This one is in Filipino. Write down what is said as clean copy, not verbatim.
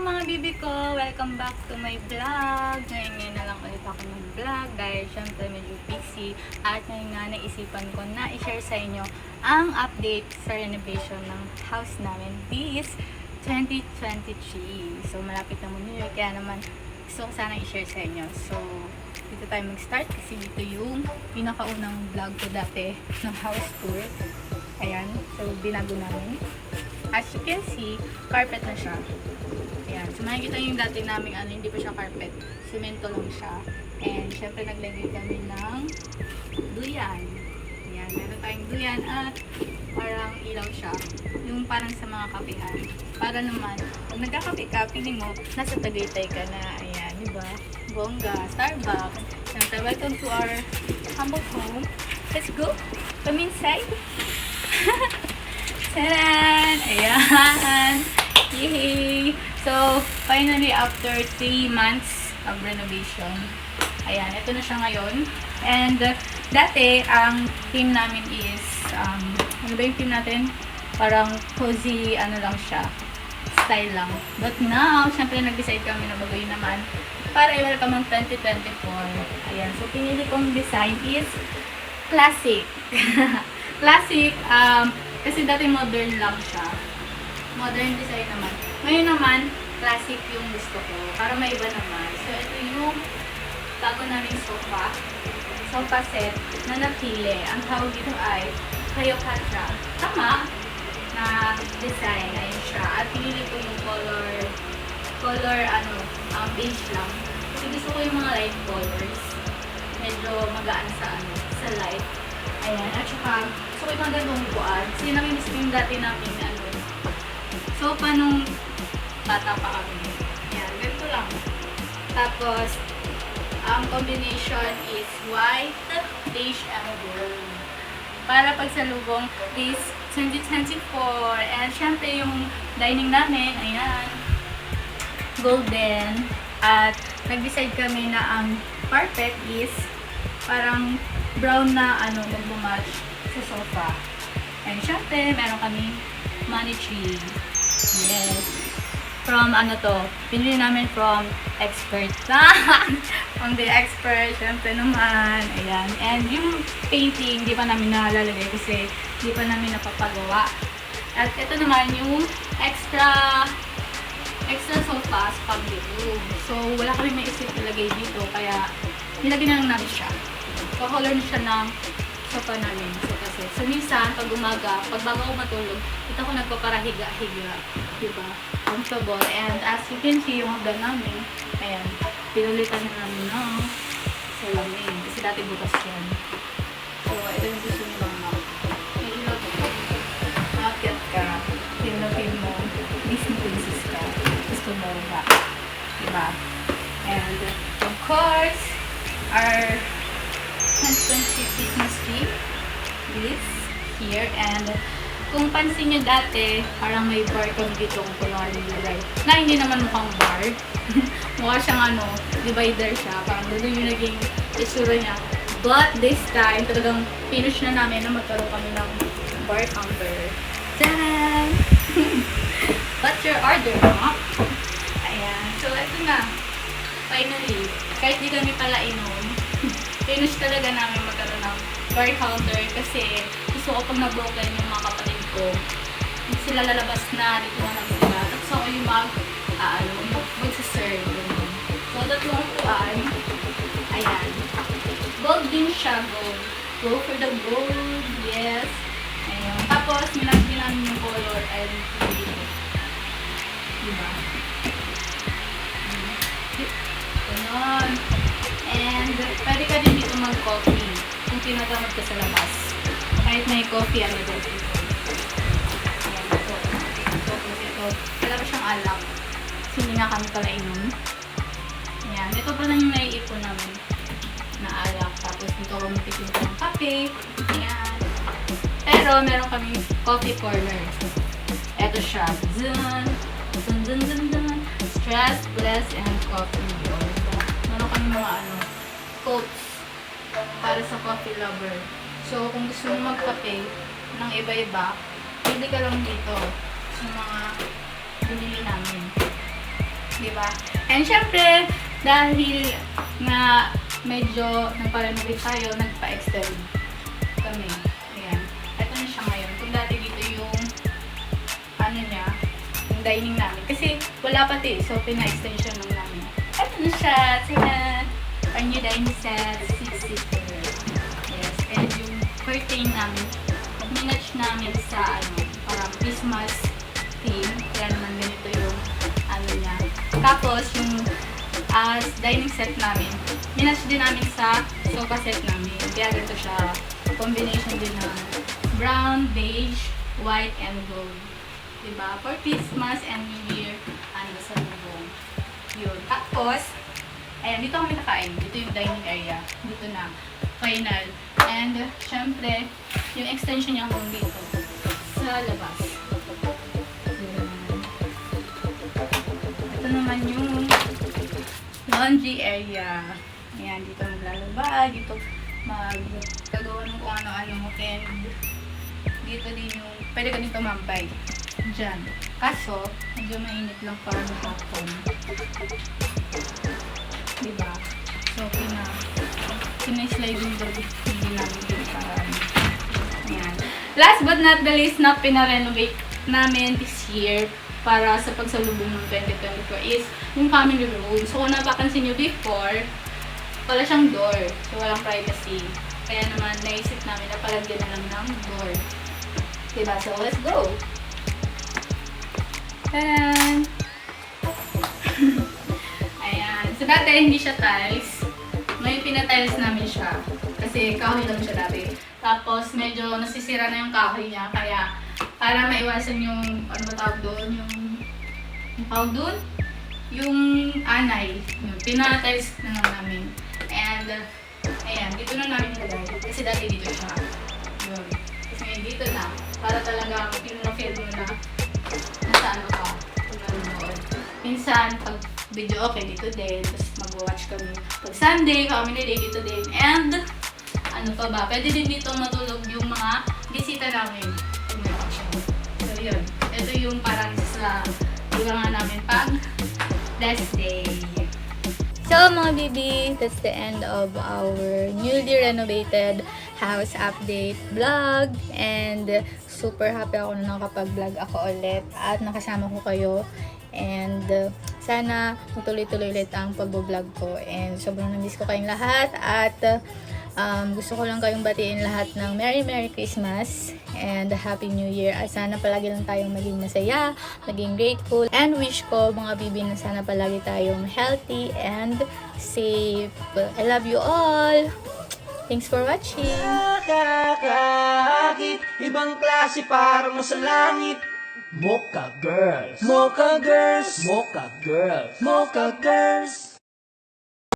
mga bibi ko! Welcome back to my vlog! Ngayon na lang ulit ako mag-vlog dahil syempre medyo busy at ngayon nga naisipan ko na i-share sa inyo ang update sa renovation ng house namin this 2023. So malapit na New Year kaya naman gusto ko sana i-share sa inyo. So dito tayo mag-start kasi dito yung pinakaunang vlog ko dati ng house tour. Ayan, so binago namin. As you can see, carpet na siya. Ayan. So, makikita yung dati namin, hindi pa siya carpet. Semento lang siya. And, syempre, naglagay kami ng duyan. Ayan. Meron tayong duyan at parang ilaw siya. Yung parang sa mga kapihan. Para naman, pag nagkakape ka, feeling mo, nasa Tagaytay ka na. Ayan, diba? Bongga, Starbucks. Syempre, welcome to our humble home. Let's go! Come inside! Taran! Ayan! Yay! So, finally, after 3 months of renovation, ayan, ito na siya ngayon. And, dati, ang theme namin is, ano ba yung theme natin? Parang cozy, ano lang siya, style lang. But now, syempre, nag-decide kami na bagoy naman para i-welcome ang 2024. Ayan, so, pinili kong design is classic. Classic, kasi dati modern lang siya. Modern design naman. Ngayon naman, classic yung gusto ko. Para may iba naman. So, ito yung bago naming sofa. Sofa set na napili. Ang tawag dito ay Cleopatra. Tama na design. Ayun siya. At pinili ko yung color, beige lang. Kasi gusto ko yung mga light colors. Medyo magaan sa light. Ayan. At saka, gusto ko yung mga ganung buwan. Kasi namimiss ko yung dati namin sofa nung bata pa kami. Ayan. Ganito lang. Tapos, ang combination is white, beige, and gold. Para pagsalubong this 2024. And syempre yung dining namin, ayan, golden. At nag-decide kami na ang carpet is parang brown na nag-match sa sofa. And syempre, meron kami money tree. Yes. From pinili namin from expert. From the expert, syempre naman. Ayan. And yung painting, di pa namin nalalagay kasi di pa namin napapagawa. At ito naman yung extra sofa sa public room. So, wala kami may isip ilagay dito. Kaya, nilagay na lang namin siya. Kakolor na siya ng sofa namin. So, minsan, pag umaga, pag bago ako matulog, ito ako nagpaparahiga-higa. Diba? Comfortable. And as you can see, yung hagdan namin, ayan, pinulitan na namin ng salamin. Kasi dati bukas yan. So, ito yung gusto nyo lang na. May ilot ko. Nakakit ka. Pinapin mo. Disney princess ka. Gusto mo ba? Diba? And, of course, our 2020 Christmas tree is here. And kung pansin nyo dati, parang may bar kami dito kung kulungan nilagay. Na hindi naman mukhang bar. Mukha siyang divider siya. Parang doon yung naging isura niya. But this time, talagang finish na namin na magkaroon kami ng bar counter. Tadaan! What's your order, ha? Ayan. So, ito na. Finally, kahit di kami pala inom, finish talaga namin magkaroon ng bar counter kasi gusto ko pag na-broken yung mga kapatid ko, hindi sila lalabas na, dito na lang sila. Tapos ako yung magsaserve. So, tatlong upuan. Ayan. Gold din siya, gold. Go for the gold. Yes. Ayan. Tapos, nilagyan namin yung color and dito. Diba? Ganon. And, pwede ka din dito mag-coffee kung tinatamad ka sa labas. Kahit may coffee, dito. Ayan, ito. Wala pa siyang alak. Kasi hindi nga kami pala inom. Ayan, ito pa lang yung naiipon namin na alak. Tapos dito ako magtitinta ng kape. Ayan. Pero, meron kami coffee corner. Ito siya. Dun, dun, dun, dun, dun. Stress, bless, and coffee. Meron kami mga quotes para sa coffee lover. So, kung gusto mo magkape ng iba-iba, pwede ka lang dito sa mga binili namin. Diba? And syempre, dahil nga medyo nagpa-renovate tayo, nagpa-extend kami. Ayan. Ito na siya ngayon. Kung dati dito yung ano niya, yung dining namin. Kasi wala pati, so pina-extension lang namin. Ito na siya. Tina, our new dining set, 6-seater. Yes. And yung curtain namin, minatch namin sa ano, parang Christmas theme. Kaya naman ganito yung ano niya. Tapos yung dining set namin, minatch din namin sa sofa set namin. Kaya ganito siya. Combination din ng brown, beige, white, and gold. Diba? For Christmas and New Year, ano, sa lubong. Yun. Tapos, ayan, dito kami nakain. Dito yung dining area. Dito na. Final. And, syempre, yung extension niya hanggang dito. Sa labas. Ito naman yung laundry area. Ayan, dito maglalaba. Dito magkagawa ng kung ano-ano. And, dito din yung, pwede ka dito mambay. Diyan. Kaso, medyo mainit lang para hapon. Diba? So, pina-slide yung hindi namin din para yan. Last but not the least na pina-renovate namin this year para sa pagsalubong ng 2024 is yung family room. So, kung napapansin nyo before, wala siyang door. So, walang privacy. Kaya naman, naisip namin na palagyan na lang ng door. Diba? So, let's go! Ayan. Ayan. So, dati hindi siya tiles. Ngayon, pinatiles namin siya. Kasi kahoy lang siya dati. Tapos, medyo nasisira na yung kahoy niya. Kaya, para maiwasan yung, ano ba tawag doon? Yung tawag doon? Yung anay. Yung pinatiles na lang namin. And, ayan. Dito na namin nilagay. Kasi dati dito siya. Yun. Kasi ngayon dito na. Para talaga, feel mo na nasa ano ka, kung nanonood. Minsan, pag video okay, dito din. Tapos mag-watch kami. Pag Sunday, family day, dito din. And, ano pa ba? Pwede din dito matulog yung mga bisita namin. So, yun. Ito yung parang sa lugar namin pag last day. So, mga bibi, that's the end of our newly renovated house update vlog. And super happy ako na nakapag-vlog ako ulit at nakasama ko kayo. And sana magtuloy-tuloy ulit ang pag-vlog ko. And sobrang namiss ko kayong lahat. At gusto ko lang kayong batiin lahat ng Merry Christmas and Happy New Year. At sana palagi lang tayong maging masaya, maging grateful. And wish ko mga bibi na sana palagi tayong healthy and safe. I love you all! Thanks for watching! Nakakakit, ibang klase parang nasa langit. Mocha Girls, Mocha Girls, Mocha Girls, Mocha Girls.